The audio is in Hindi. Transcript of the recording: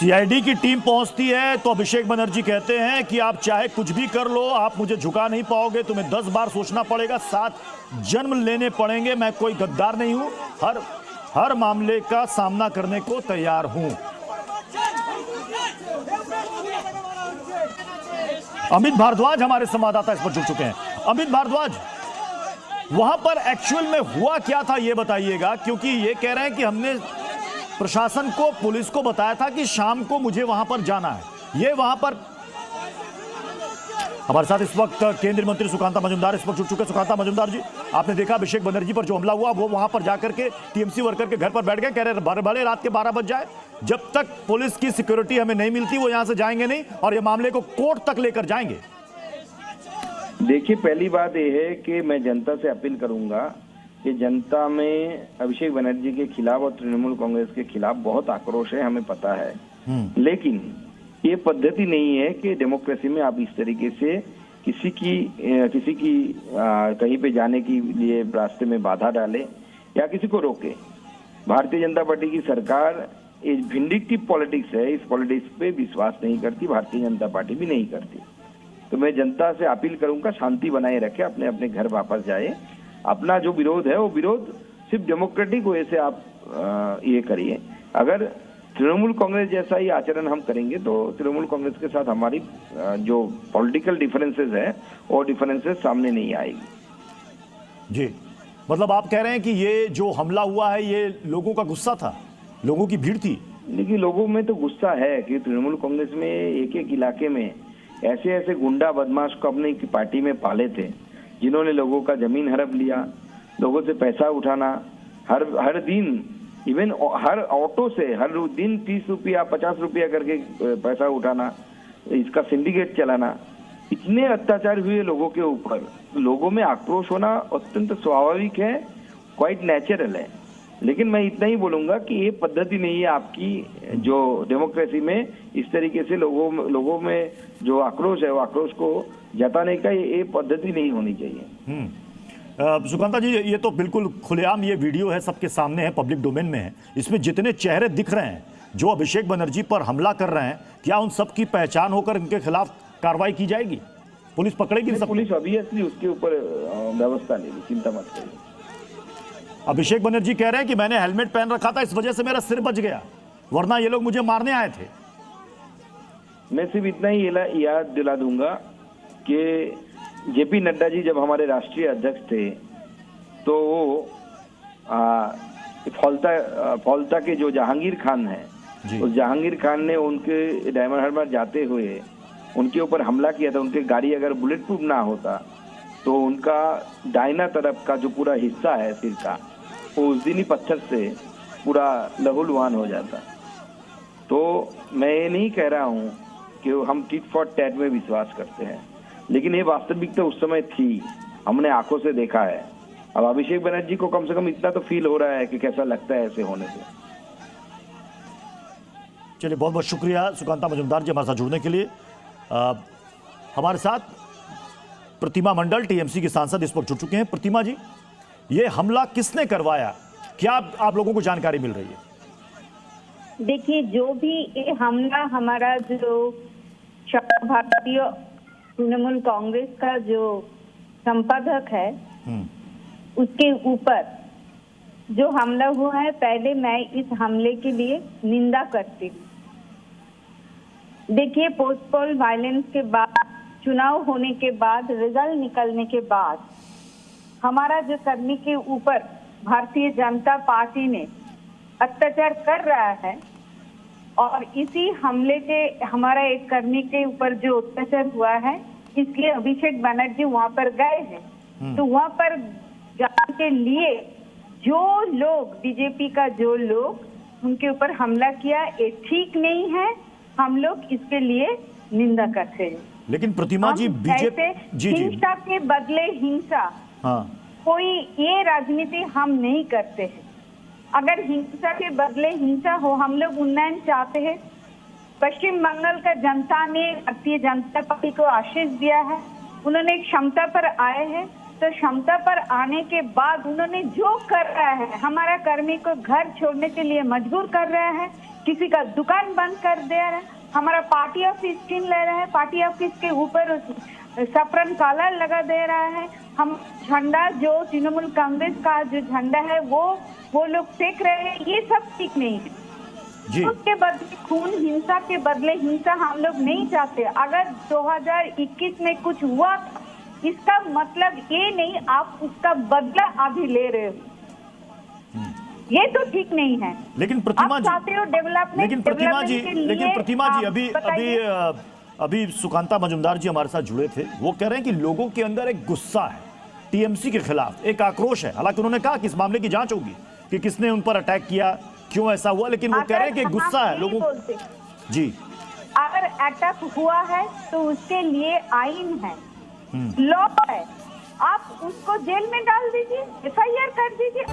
सीआईडी की टीम पहुंचती है तो अभिषेक बनर्जी कहते हैं कि आप चाहे कुछ भी कर लो, आप मुझे झुका नहीं पाओगे, तुम्हें 10 बार सोचना पड़ेगा, 7 जन्म लेने पड़ेंगे, मैं कोई गद्दार नहीं हूं, हर मामले का सामना करने को तैयार हूं। अमित भारद्वाज हमारे संवाददाता इस पर जुड़ चुके हैं। अमित भारद्वाज, वहां पर एक्चुअल में हुआ क्या था ये बताइएगा, क्योंकि ये कह रहे हैं कि हमने प्रशासन को, पुलिस को बताया था कि शाम को मुझे वहां पर जाना है। ये वहां पर हमारे साथ इस वक्त केंद्रीय मंत्री सुकांता मजूमदार इस वक्त जुड़ चुके हैं। सुकांता मजूमदार जी, आपने देखा अभिषेक बनर्जी पर जो हमला हुआ, वो वहां पर जाकर के टीएमसी वर्कर के घर पर बैठ गए, कह रहे भले रात के 12 बज जाए, जब तक पुलिस की सिक्योरिटी हमें नहीं मिलती वो यहां से जाएंगे नहीं और ये मामले को कोर्ट तक लेकर जाएंगे। देखिए, पहली बात यह है कि मैं जनता से अपील करूंगा कि जनता में अभिषेक बनर्जी के खिलाफ और तृणमूल कांग्रेस के खिलाफ बहुत आक्रोश है, हमें पता है। लेकिन ये पद्धति नहीं है कि डेमोक्रेसी में आप इस तरीके से किसी की कहीं पे जाने के लिए रास्ते में बाधा डाले या किसी को रोके। भारतीय जनता पार्टी की सरकार इस विंडिक्टिव पॉलिटिक्स है, इस पॉलिटिक्स पे विश्वास नहीं करती, भारतीय जनता पार्टी भी नहीं करती। तो मैं जनता से अपील करूंगा, शांति बनाए रखे, अपने अपने घर वापस जाए। अपना जो विरोध है वो विरोध सिर्फ डेमोक्रेटिक वे से आप ये करिए। अगर तृणमूल कांग्रेस जैसा ही आचरण हम करेंगे तो तृणमूल कांग्रेस के साथ हमारी जो पॉलिटिकल डिफरेंसेस है वो डिफरेंसेस सामने नहीं आएगी। जी, मतलब आप कह रहे हैं कि ये जो हमला हुआ है ये लोगों का गुस्सा था, लोगों की भीड़ थी। लेकिन लोगों में तो गुस्सा है कि तृणमूल कांग्रेस में एक एक इलाके में ऐसे ऐसे गुंडा बदमाश को अपनी पार्टी में पाले थे, जिन्होंने लोगों का जमीन हड़प लिया, लोगों से पैसा उठाना, हर दिन, इवन हर ऑटो से हर दिन 30 रुपया 50 रुपया करके पैसा उठाना, इसका सिंडिकेट चलाना, इतने अत्याचार हुए लोगों के ऊपर। लोगों में आक्रोश होना अत्यंत स्वाभाविक है, क्वाइट नेचुरल है। लेकिन मैं इतना ही बोलूंगा कि ये पद्धति नहीं है आपकी जो डेमोक्रेसी में इस तरीके से लोगों में जो आक्रोश है वो आक्रोश को जताने का ये पद्धति नहीं होनी चाहिए। सुकांता जी, ये तो बिल्कुल खुलेआम ये वीडियो है, सबके सामने है, पब्लिक डोमेन में है। इसमें जितने चेहरे दिख रहे हैं जो अभिषेक बनर्जी पर हमला कर रहे हैं, क्या उन सब की पहचान होकर इनके खिलाफ कार्रवाई की जाएगी? पुलिस पकड़ेगी? पुलिस ऑब्वियसली उसके ऊपर व्यवस्था लेगी, चिंता मत करिए। अभिषेक बनर्जी कह रहे हैं कि मैंने हेलमेट पहन रखा था, इस वजह से मेरा सिर बच गया, वरना ये लोग मुझे मारने आए थे। मैं सिर्फ इतना ही याद दिला दूंगा कि जेपी नड्डा जी जब हमारे राष्ट्रीय अध्यक्ष थे तो वो फौलता के जो जहांगीर खान है, उस जहांगीर खान ने उनके डायमंड हार्बर जाते हुए उनके ऊपर हमला किया था। उनकी गाड़ी अगर बुलेट प्रूफ ना होता तो उनका दाहिना तरफ का जो पूरा हिस्सा है सिर का, वो उस दिन ही पत्थर से पूरा लहूलुहान हो जाता। तो मैं ये नहीं कह रहा हूँ कि हम टिट फॉर टैट में विश्वास करते हैं, लेकिन ये वास्तविकता उस समय थी, हमने आंखों से देखा है। अब अभिषेक बनर्जी को कम से कम इतना तो फील हो रहा है कि कैसा लगता है ऐसे होने से। चलिए, बहुत बहुत शुक्रिया सुकांता मजूमदार जी हमारे साथ जुड़ने के लिए। हमारे साथ प्रतिमा मंडल टीएमसी की सांसद इस वक्त जुड़ चुके हैं। प्रतिमा जी, ये हमला किसने करवाया, क्या आप लोगों को जानकारी मिल रही है? देखिए, जो भी ये हमला हमारा जो भारतीय तृणमूल कांग्रेस का जो संपादक है उसके ऊपर जो हमला हुआ है, पहले मैं इस हमले के लिए निंदा करती हूँ। देखिए, पोस्टपोल वायलेंस के बाद, चुनाव होने के बाद, रिजल्ट निकलने के बाद हमारा जो कर्मी के ऊपर भारतीय जनता पार्टी ने अत्याचार कर रहा है और इसी हमले के हमारा एक कर्मी के ऊपर जो अत्याचार हुआ है, इसलिए अभिषेक बनर्जी वहां पर गए हैं। तो वहां पर जाने के लिए जो लोग, बीजेपी का जो लोग उनके ऊपर हमला किया, ये ठीक नहीं है। हम लोग इसके लिए निंदा करते हैं। लेकिन प्रतिमा जी, बीजेपी हिंसा के बदले हिंसा, कोई ये राजनीति हम नहीं करते हैं। अगर हिंसा के बदले हिंसा हो, हम लोग उन्नयन चाहते हैं। पश्चिम बंगाल का जनता ने भारतीय जनता पार्टी को आशीष दिया है, उन्होंने क्षमता पर आए हैं। तो क्षमता पर आने के बाद उन्होंने जो कर रहा है, हमारा कर्मी को घर छोड़ने के लिए मजबूर कर रहा है, किसी का दुकान बंद कर दे रहे हैं, हमारा पार्टी ऑफिस छीन ले रहे हैं, पार्टी ऑफिस के ऊपर सफरन कलर लगा दे रहा है, हम झंडा जो तृणमूल कांग्रेस का जो झंडा है वो लोग फेंक रहे हैं। ये सब ठीक नहीं है जी। उसके बदले खून, हिंसा के बदले हिंसा हम लोग नहीं चाहते। अगर 2021 में कुछ हुआ इसका मतलब ये नहीं आप उसका बदला अभी ले रहे हो, ये तो ठीक नहीं है। लेकिन प्रतिमा आप जी, चाहते हो डेवलपमेंट, लेकिन प्रतिमा जी अभी सुकांता मजुमदार जी हमारे साथ जुड़े थे, वो कह रहे हैं कि लोगों के अंदर एक गुस्सा है टीएमसी के खिलाफ, एक आक्रोश है। हालांकि उन्होंने कहा कि इस मामले की जांच होगी कि किसने उन पर अटैक किया, क्यों ऐसा हुआ, लेकिन वो कह रहे हैं कि गुस्सा है लोगों जी। अगर अटैक हुआ है तो उसके लिए आइन है, लॉ है, आप उसको जेल में डाल दीजिए, FIR कर दीजिए।